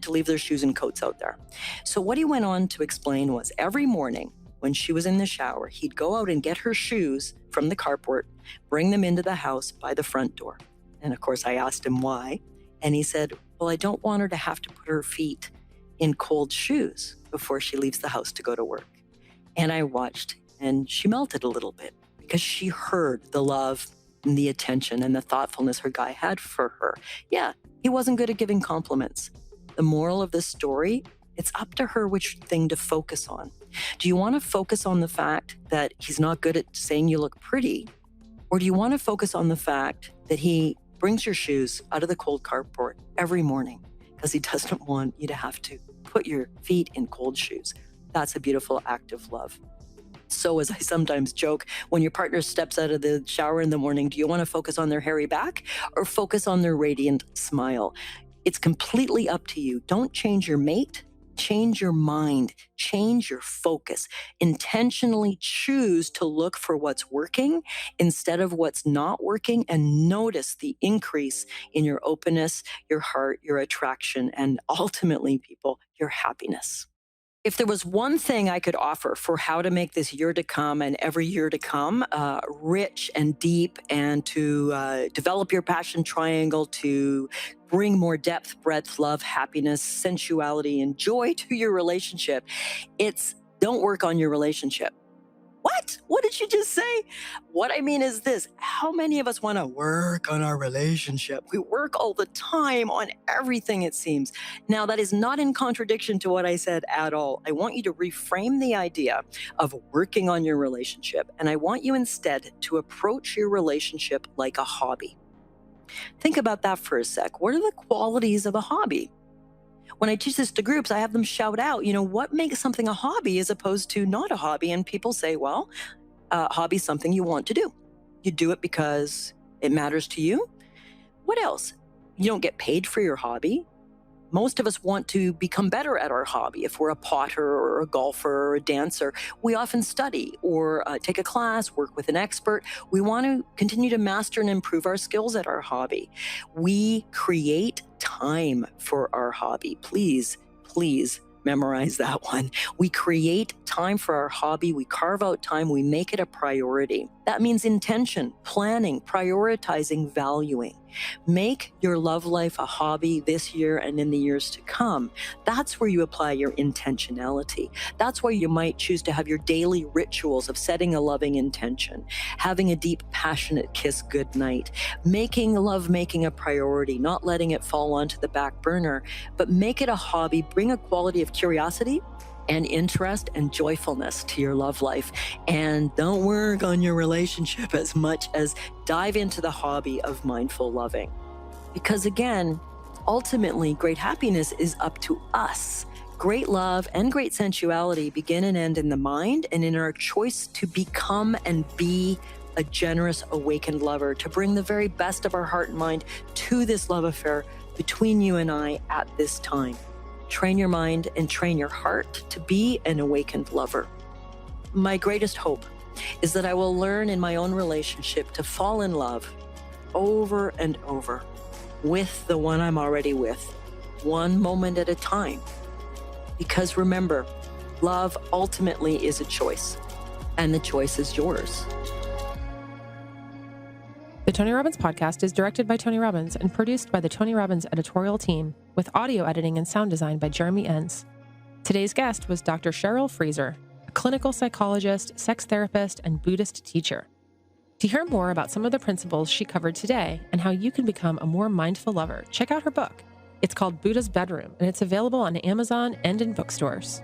to leave their shoes and coats out there. So what he went on to explain was every morning when she was in the shower, he'd go out and get her shoes from the carport, bring them into the house by the front door. And of course, I asked him why. And he said, well, I don't want her to have to put her feet in cold shoes before she leaves the house to go to work. And I watched, and she melted a little bit because she heard the love and the attention and the thoughtfulness her guy had for her. Yeah, he wasn't good at giving compliments. The moral of this story, it's up to her which thing to focus on. Do you want to focus on the fact that he's not good at saying you look pretty? Or do you want to focus on the fact that he brings your shoes out of the cold carport every morning because he doesn't want you to have to put your feet in cold shoes? That's a beautiful act of love. So as I sometimes joke, when your partner steps out of the shower in the morning, do you want to focus on their hairy back or focus on their radiant smile? It's completely up to you. Don't change your mate. Change your mind, change your focus, intentionally choose to look for what's working instead of what's not working, and notice the increase in your openness, your heart, your attraction, and ultimately, people, your happiness. If there was one thing I could offer for how to make this year to come and every year to come rich and deep, and to develop your passion triangle, to bring more depth, breadth, love, happiness, sensuality, and joy to your relationship, it's don't work on your relationship. What? What did you just say? What I mean is this: how many of us want to work on our relationship? We work all the time on everything, it seems. Now, that is not in contradiction to what I said at all. I want you to reframe the idea of working on your relationship, and I want you instead to approach your relationship like a hobby. Think about that for a sec. What are the qualities of a hobby? When I teach this to groups, I have them shout out, what makes something a hobby as opposed to not a hobby? And people say, well, a hobby is something you want to do. You do it because it matters to you. What else? You don't get paid for your hobby. Most of us want to become better at our hobby. If we're a potter or a golfer or a dancer, we often study or take a class, work with an expert. We want to continue to master and improve our skills at our hobby. We create time for our hobby. Please, please memorize that one. We create time for our hobby. We carve out time. We make it a priority. That means intention, planning, prioritizing, valuing. Make your love life a hobby this year and in the years to come. That's where you apply your intentionality. That's where you might choose to have your daily rituals of setting a loving intention, having a deep, passionate kiss goodnight, making lovemaking a priority, not letting it fall onto the back burner, but make it a hobby. Bring a quality of curiosity and interest and joyfulness to your love life. And don't work on your relationship as much as dive into the hobby of mindful loving. Because again, ultimately, great happiness is up to us. Great love and great sensuality begin and end in the mind and in our choice to become and be a generous, awakened lover, to bring the very best of our heart and mind to this love affair between you and I at this time. Train your mind and train your heart to be an awakened lover. My greatest hope is that I will learn in my own relationship to fall in love over and over with the one I'm already with, one moment at a time. Because remember, love ultimately is a choice, and the choice is yours. The Tony Robbins Podcast is directed by Tony Robbins and produced by the Tony Robbins editorial team, with audio editing and sound design by Jeremy Enns. Today's guest was Dr. Cheryl Freezer, a clinical psychologist, sex therapist, and Buddhist teacher. To hear more about some of the principles she covered today and how you can become a more mindful lover, check out her book. It's called Buddha's Bedroom, and it's available on Amazon and in bookstores.